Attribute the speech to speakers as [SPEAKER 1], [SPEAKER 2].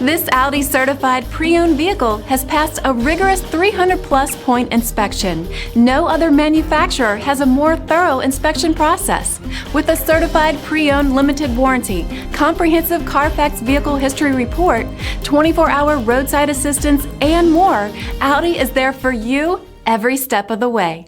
[SPEAKER 1] This Audi Certified pre-owned vehicle has passed a rigorous 300-plus point inspection. No other manufacturer has a more thorough inspection process. With a certified pre-owned limited warranty, comprehensive CARFAX vehicle history report, 24-hour roadside assistance, and more, Audi is there for you every step of the way.